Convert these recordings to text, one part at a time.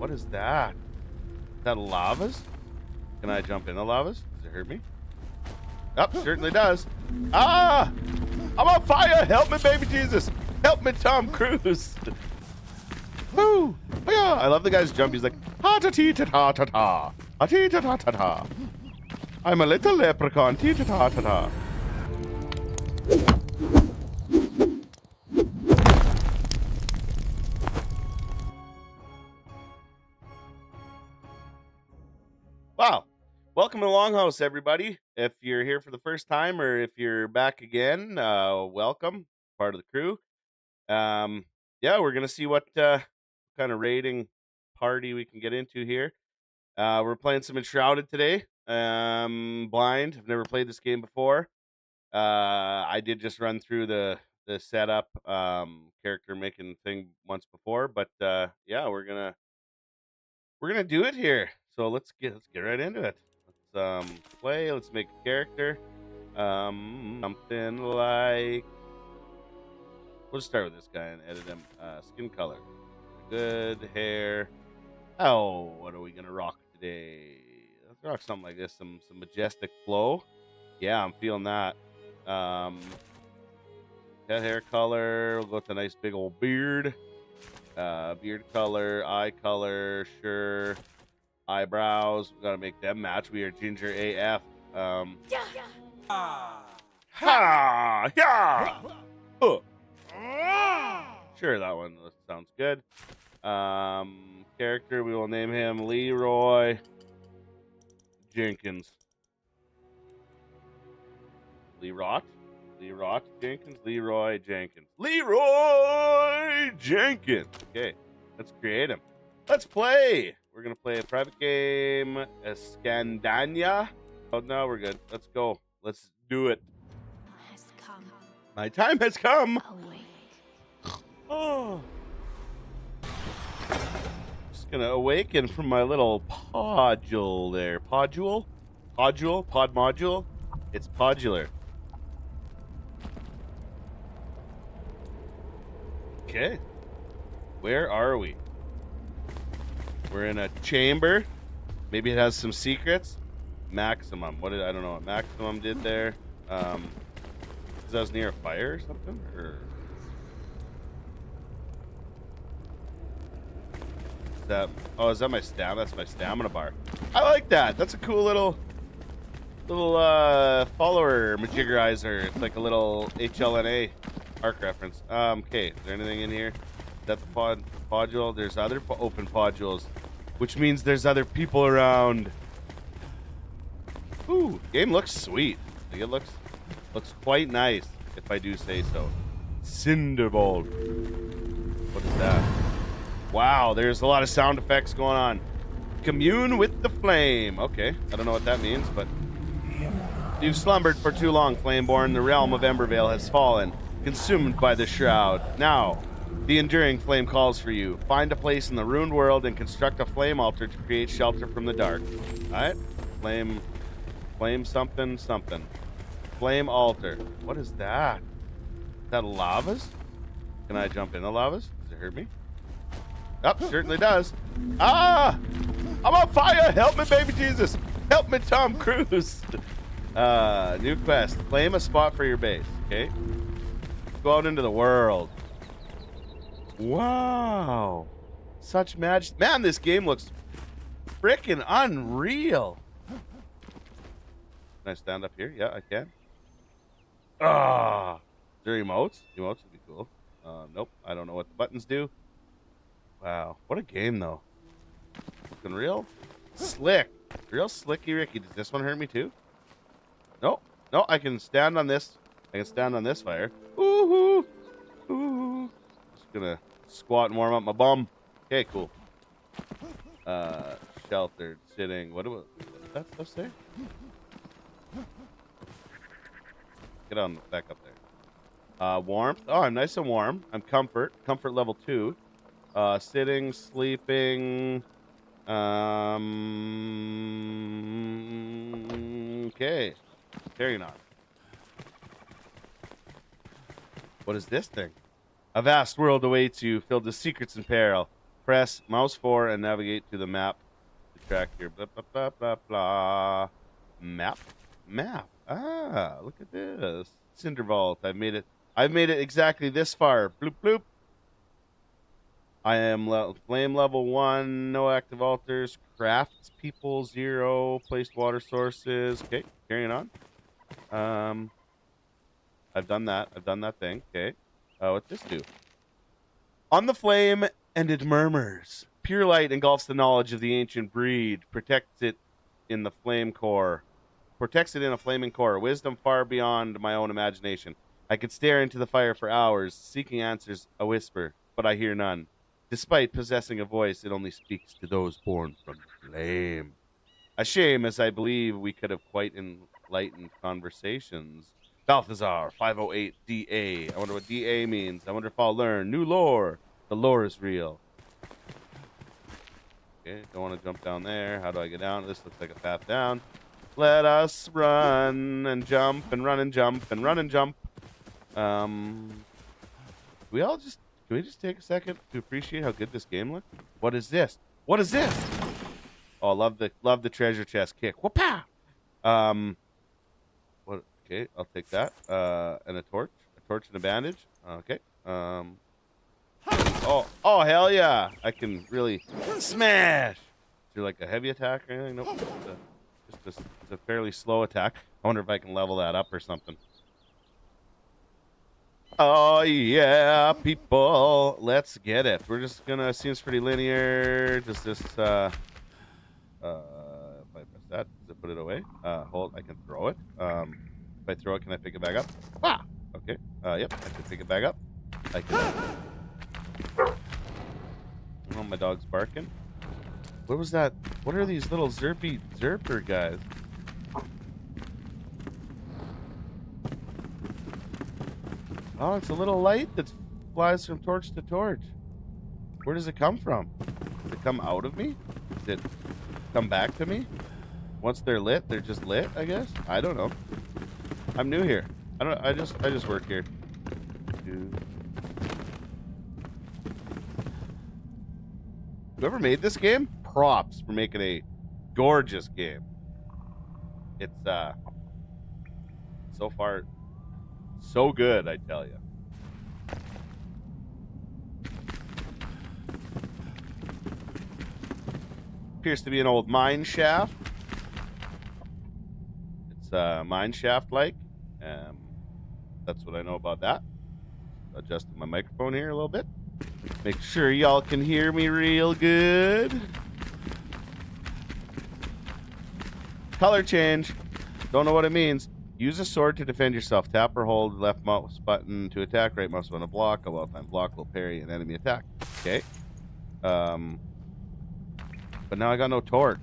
What is that? Is that lavas? Can I jump in the lavas? Does it hurt me? Oh, certainly does. Ah! I'm on fire! Help me, baby Jesus! Help me, Tom Cruise! Woo! Yeah! I love the guy's jump. He's like, ha ta tee ta ta ta ta, ha tee ta ta ta ta. I'm a little leprechaun. Tee ta ta ta ta. Wow. Welcome to Longhouse, everybody. If you're here for the first time or if you're back again, welcome. Part of the crew. Yeah, we're going to see what kind of raiding party we can get into here. We're playing some Enshrouded today. Blind. I've never played this game before. I did just run through the setup character making thing once before, but yeah, we're gonna do it here. So let's get right into it. Let's play. Let's make a character. Something like, we'll just start with this guy and edit him. Skin color, good. Hair. Oh, what are we gonna rock today? Let's rock something like this. Some majestic flow. Yeah, I'm feeling that. Head hair color. We'll go with a nice big old beard. Beard color, eye color, sure. Eyebrows, we gotta make them match. We are ginger AF. Ha! Yeah! Sure, that one sounds good. Character, we will name him Leroy Jenkins. Leroy Jenkins. Leroy Jenkins. Leroy Jenkins. Okay, let's create him. Let's play. We're gonna play a private game, Scandania. Oh no, we're good. Let's go. Let's do it. My time has come. Oh, just gonna awaken from my little podule there. Pod module. It's podular. Okay, where are we? We're in a chamber. Maybe it has some secrets. Maximum. I don't know what maximum did there. Because I was near a fire or something. Or is that? Oh, is that my stamina? That's my stamina bar. I like that. That's a cool little follower majiggerizer. It's like a little HLNA arc reference. Okay. Is there anything in here? Is that the podule? There's other open podules, which means there's other people around. Ooh, game looks sweet. Like, it looks quite nice, if I do say so. Cinderbolt. What is that? Wow, there's a lot of sound effects going on. Commune with the flame. Okay, I don't know what that means, but you've slumbered for too long, Flameborn. The realm of Embervale has fallen, consumed by the shroud. Now, the enduring flame calls for you. Find a place in the ruined world and construct a flame altar to create shelter from the dark. All right, flame something. Flame altar. What is that? Is that lavas? Can I jump in the lavas? Does it hurt me? Oh, certainly does. Ah! I'm on fire! Help me, baby Jesus! Help me, Tom Cruise! New quest. Claim a spot for your base. Okay. Go out into the world. Wow. Such magic. Man, this game looks freaking unreal. Can I stand up here? Yeah, I can. Ah, is there emotes? Emotes would be cool. Nope, I don't know what the buttons do. Wow, what a game though. Looking real slick, real slicky Ricky. Does this one hurt me too? No, I can stand on this. I can stand on this fire. Ooh, ooh. Just gonna squat and warm up my bum. Okay, cool. Sheltered, sitting. What does that stuff say? Get on back up there. Warmth. Oh, I'm nice and warm. I'm comfort level 2. Sitting, sleeping. Okay. Carrying on. What is this thing? A vast world awaits you, filled with secrets and peril. Press mouse 4 and navigate to the map to track your blah blah blah blah blah. Map. Ah, look at this. Cinder Vault. I've made it exactly this far. Bloop bloop. I am flame level 1, no active altars, crafts people 0, placed water sources. Okay, carrying on. I've done that. I've done that thing. Okay. What's this do? On the flame, and it murmurs. Pure light engulfs the knowledge of the ancient breed, protects it in the flame core. Protects it in a flaming core. Wisdom far beyond my own imagination. I could stare into the fire for hours, seeking answers, a whisper, but I hear none. Despite possessing a voice, it only speaks to those born from the flame. A shame, as I believe we could have quite enlightened conversations. Balthazar, 508 DA. I wonder what DA means. I wonder if I'll learn new lore. The lore is real. Okay, don't want to jump down there. How do I get down? This looks like a path down. Let us run and jump and run and jump and run and jump. Can we just take a second to appreciate how good this game looks? What is this? What is this? Oh, love the treasure chest kick. Whoop-pow! What? Okay, I'll take that. And a torch and a bandage. Okay. Oh, hell yeah! I can really smash. Is there like a heavy attack or anything? Nope. It's a fairly slow attack. I wonder if I can level that up or something. Oh yeah, people, let's get it. We're just gonna. Seems pretty linear. Does this? If I press that, does it put it away? Hold. I can throw it. If I throw it, can I pick it back up? Ah. Okay. Yep. I can pick it back up. I can. Oh, my dog's barking. What was that? What are these little zerper guys? Oh, it's a little light that flies from torch to torch. Where does it come from? Does it come out of me? Does it come back to me? Once they're lit, they're just lit, I guess? I don't know. I'm new here. I just work here. Whoever made this game, props for making a gorgeous game. It's so far so good, I tell you. Appears to be an old mine shaft. It's mine shaft like. That's what I know about that. Adjusting my microphone here a little bit. Make sure y'all can hear me real good. Color change. Don't know what it means. Use a sword to defend yourself. Tap or hold left mouse button to attack. Right mouse button to block. A well-timed block will parry an enemy attack. Okay. But now I got no torch.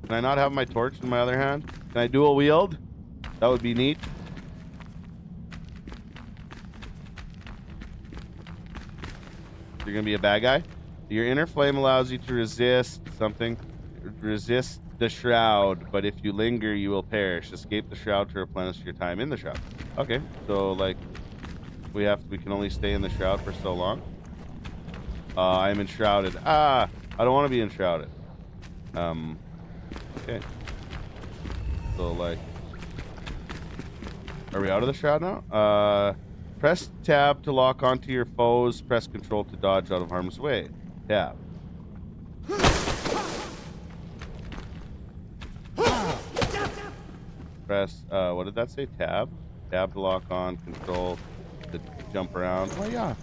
Can I not have my torch in my other hand? Can I dual wield? That would be neat. You're gonna be a bad guy. Your inner flame allows you to resist something. Resist the shroud, but if you linger, you will perish. Escape the shroud to replenish your time in the shroud. Okay, so like we can only stay in the shroud for so long. I'm enshrouded. I don't want to be enshrouded. Okay. So like, are we out of the shroud now? Press tab to lock onto your foes. Press control to dodge out of harm's way. Tab. Press, what did that say? Tab? Tab to lock on, control to jump around. Oh, yeah.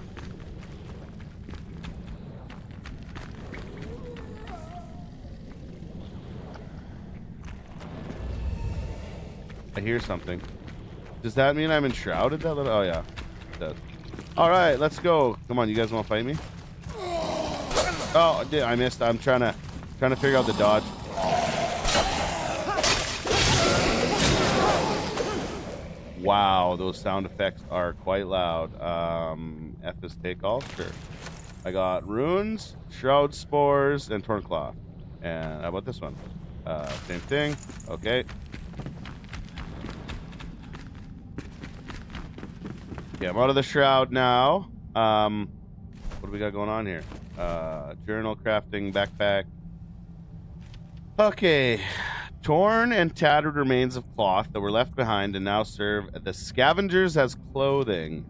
I hear something. Does that mean I'm enshrouded? Oh, yeah. It does. All right, let's go. Come on, you guys want to fight me? Oh, I missed. I'm trying to figure out the dodge. Wow, those sound effects are quite loud. F is take all? Sure. I got runes, shroud spores, and torn cloth. And how about this one? Same thing. Okay. Okay, I'm out of the shroud now. What do we got going on here? Journal, crafting, backpack. Okay. Torn and tattered remains of cloth that were left behind and now serve the scavengers as clothing.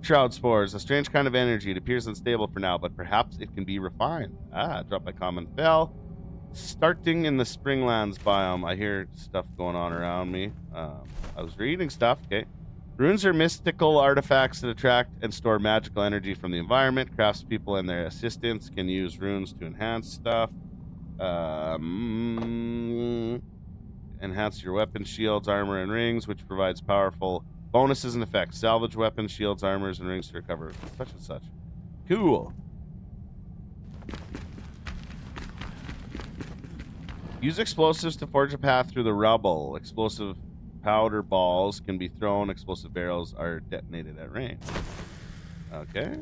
Shroud spores, a strange kind of energy. It appears unstable for now, but perhaps it can be refined. Dropped by common fell. Starting in the Springlands biome. I hear stuff going on around me. I was reading stuff. Okay. Runes are mystical artifacts that attract and store magical energy from the environment. Craftspeople and their assistants can use runes to enhance stuff. Enhance your weapon, shields, armor, and rings, which provides powerful bonuses and effects. Salvage weapons, shields, armors, and rings to recover such and such. Cool. Use explosives to forge a path through the rubble. Explosive powder balls can be thrown. Explosive barrels are detonated at range. Okay.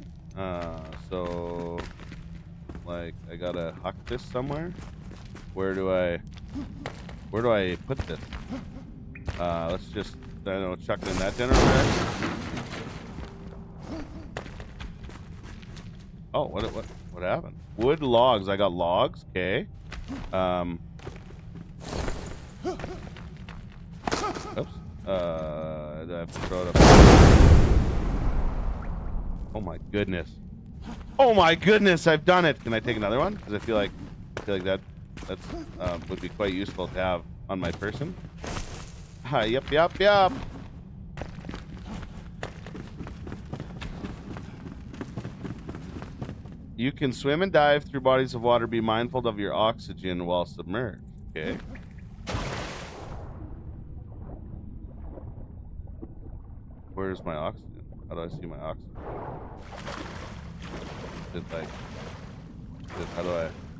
So, like, I gotta huck this somewhere. Where do I put this? Let's just, I don't know, chuck it in that general direction. Oh, what happened? Wood logs. I got logs. Okay. Oops. I have to throw it up. Oh my goodness. Oh my goodness, I've done it. Can I take another one? Because I feel like that's would be quite useful to have on my person. Yep. You can swim and dive through bodies of water. Be mindful of your oxygen while submerged. Okay. Where's my oxygen? How do I see my oxygen?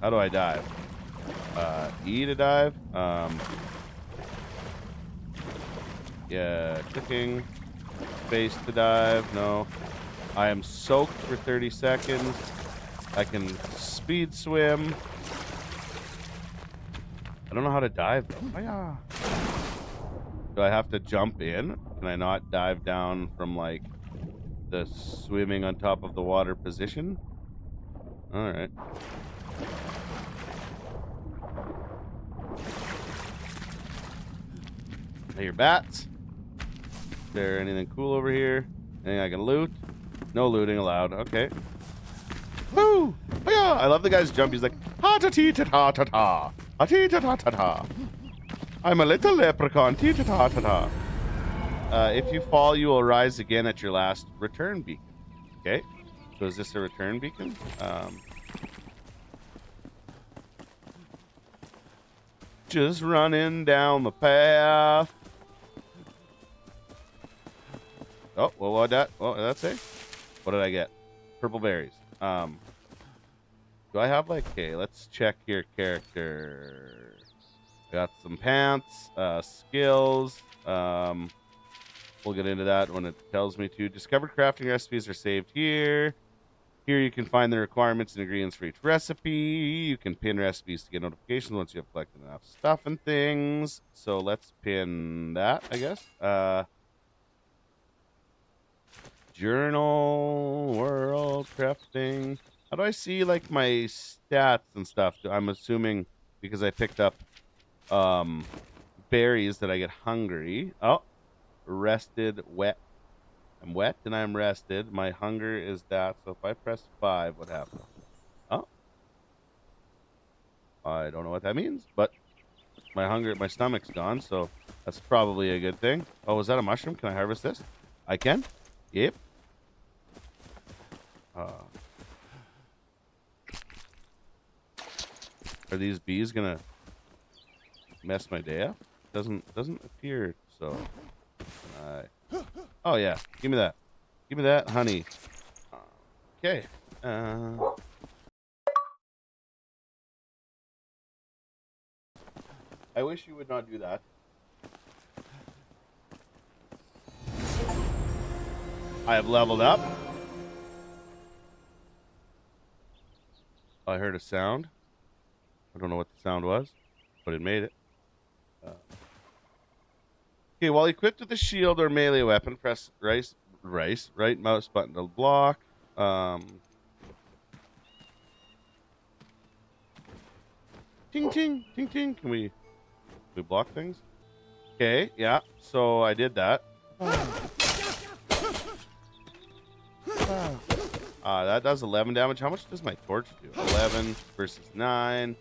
How do I dive? E to dive. Yeah, clicking. Space to dive. No. I am soaked for 30 seconds. I can speed swim. I don't know how to dive though. Oh, yeah. Do I have to jump in? Can I not dive down from like the swimming on top of the water position? All right. I hear bats. Is there anything cool over here? Anything I can loot? No looting allowed. Okay. Woo! Oh, yeah. I love the guy's jump. He's like, ha ta tee ta ta ta ta. Ha tee ta ta ta ta. I'm a little leprechaun. Tee ta ta ta ta. If you fall, you will rise again at your last return beacon. Okay. So is this a return beacon? Just running down the path. Oh, what did that say? What did I get? Purple berries. Do I have like, okay, let's check your character. Got some pants, skills. We'll get into that when it tells me to. Discovered crafting recipes are saved here. Here you can find the requirements and ingredients for each recipe. You can pin recipes to get notifications once you have collected enough stuff and things. So let's pin that, I guess. Journal, world, crafting. How do I see like my stats and stuff? I'm assuming because I picked up berries that I get hungry. Oh, rested, wet. I'm wet and I'm rested. My hunger is that. So if I press 5, what happens? Oh, I don't know what that means, but my stomach's gone, so that's probably a good thing. Oh, is that a mushroom? Can I harvest this? I can. Yep. Are these bees gonna mess my day up? Doesn't appear so. Oh yeah, give me that. Give me that, honey. Okay. I wish you would not do that. I have leveled up. I heard a sound. I don't know what the sound was, but it made it. Okay, while equipped with a shield or melee weapon, press right mouse button to block. Ting, ting, ting, ting. Can we block things? Okay, yeah. So I did that. That does 11 damage. How much does my torch do? 11 versus 9.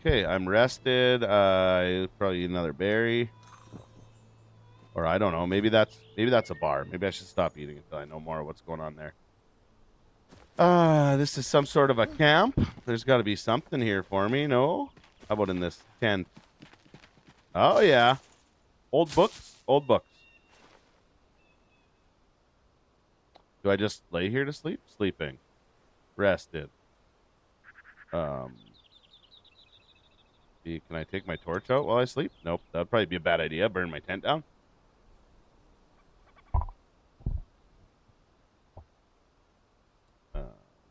Okay, I'm rested. I probably eat another berry. Or I don't know. Maybe that's a bar. Maybe I should stop eating until I know more of what's going on there. This is some sort of a camp. There's got to be something here for me, no? How about in this tent? Oh, yeah. Old books? Old books. Do I just lay here to sleep? Sleeping. Rested. Can I take my torch out while I sleep? Nope. That'd probably be a bad idea. Burn my tent down.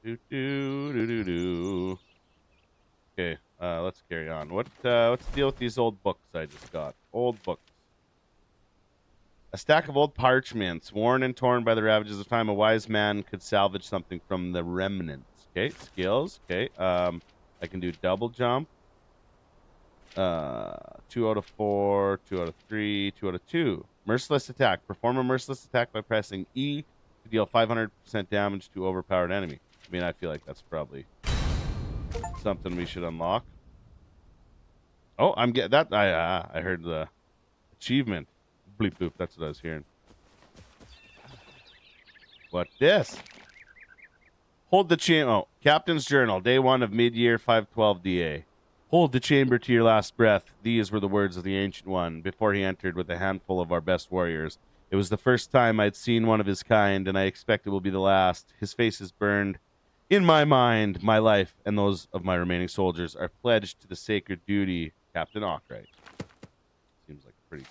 Do do do do do. Okay, let's carry on. What's the deal with these old books I just got? Old books. A stack of old parchments, worn and torn by the ravages of time. A wise man could salvage something from the remnants. Okay, skills. Okay, I can do double jump. 2 out of 4, 2 out of 3, 2 out of 2. Merciless attack. Perform a merciless attack by pressing E to deal 500% damage to overpowered enemy. I mean, I feel like that's probably something we should unlock. Oh, I'm getting that. I heard the achievement. Bleep boop. That's what I was hearing. What this? Hold the chamber. Oh, Captain's Journal, day 1 of mid-year 512 DA. Hold the chamber to your last breath. These were the words of the Ancient One before he entered with a handful of our best warriors. It was the first time I'd seen one of his kind, and I expect it will be the last. His face is burned. In my mind, my life and those of my remaining soldiers are pledged to the sacred duty, Captain Arkwright. Seems like a pretty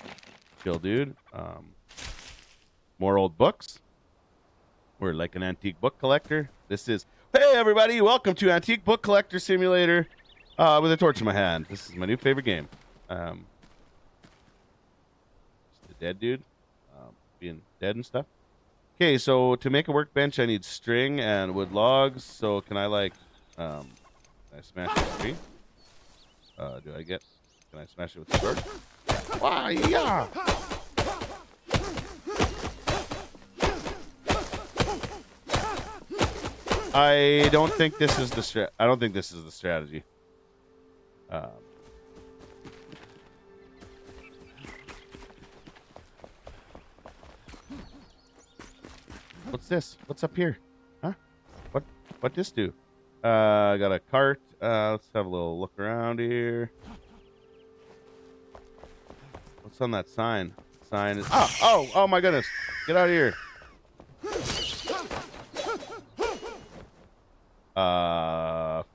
chill dude. More old books. We're like an antique book collector. This is, hey everybody, welcome to Antique Book Collector Simulator with a torch in my hand. This is my new favorite game. Just a dead dude being dead and stuff. Okay, so to make a workbench, I need string and wood logs. So can I can I smash the tree? Can I smash it with the sword? Why, yeah! I don't think this is the strategy. What's this? What's up here? Huh? What this do? I got a cart. Let's have a little look around here. What's on that sign? Sign is oh my goodness. Get out of here.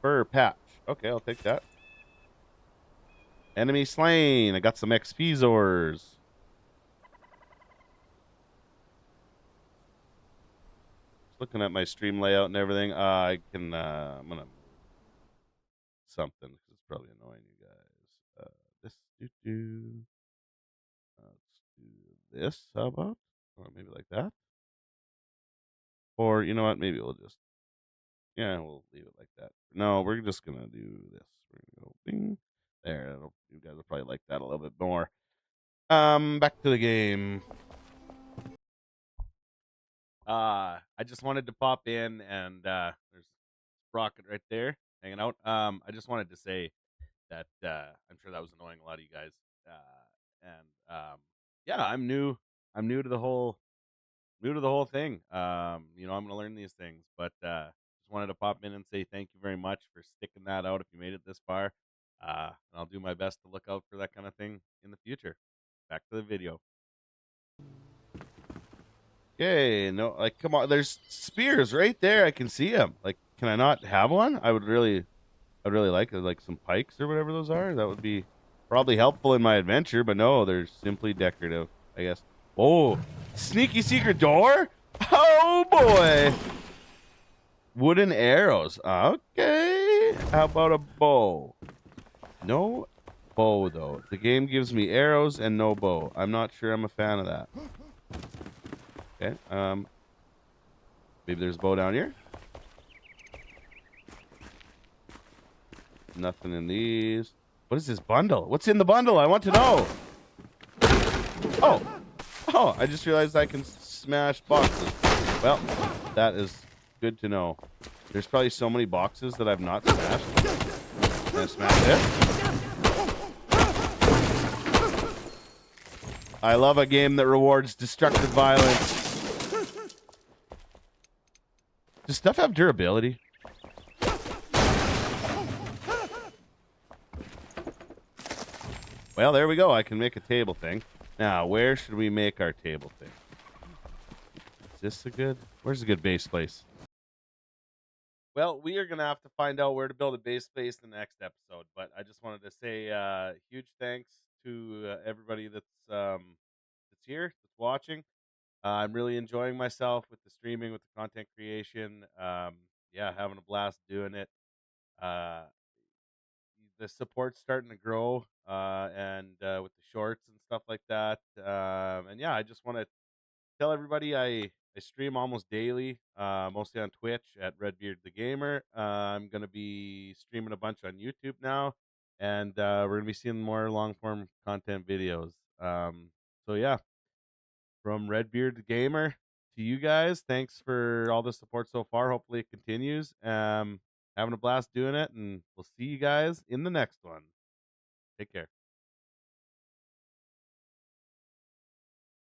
Fur patch. Okay, I'll take that. Enemy slain. I got some XP Zors. Looking at my stream layout and everything. I'm gonna something because it's probably annoying you guys. Let's do this. How about? Or maybe like that. Or you know what? Maybe we'll just we'll leave it like that. No, we're just gonna do this. We're gonna go bing. There. You guys will probably like that a little bit more. Back to the game. I just wanted to pop in and there's Rocket right there hanging out. I just wanted to say that I'm sure that was annoying a lot of you guys. Yeah, I'm new. I'm new to the whole thing. I'm gonna learn these things, but just wanted to pop in and say thank you very much for sticking that out if you made it this far. And I'll do my best to look out for that kind of thing in the future. Back to the video. Okay, no, like, come on. There's spears right there. I can see them. Like, can I not have one? I'd really like some pikes or whatever those are. That would be probably helpful in my adventure, but no, they're simply decorative, I guess. Oh, sneaky secret door? Oh boy. Wooden arrows. Okay. How about a bow? No bow though. The game gives me arrows and no bow. I'm not sure I'm a fan of that. Okay. Maybe there's a bow down here. Nothing in these. What is this bundle? What's in the bundle? I want to know. Oh, I just realized I can smash boxes. Well, that is good to know. There's probably so many boxes that I've not smashed. Can I smash this? I love a game that rewards destructive violence. Does stuff have durability? Well, there we go. I can make a table thing. Now, where should we make our table thing? Is this a good? Where's a good base place? Well, we are gonna have to find out where to build a base space in the next episode. But I just wanted to say huge thanks to everybody that's here, that's watching. I'm really enjoying myself with the streaming, with the content creation. Yeah, having a blast doing it. Uh, the support's starting to grow, and with the shorts and stuff like that. And yeah, I just want to tell everybody I stream almost daily, mostly on Twitch at RedBeardTheGamer. I'm gonna be streaming a bunch on YouTube now, and we're gonna be seeing more long form content videos. So yeah, from RedBeardTheGamer to you guys, thanks for all the support so far. Hopefully it continues. Having a blast doing it, and we'll see you guys in the next one. Take care.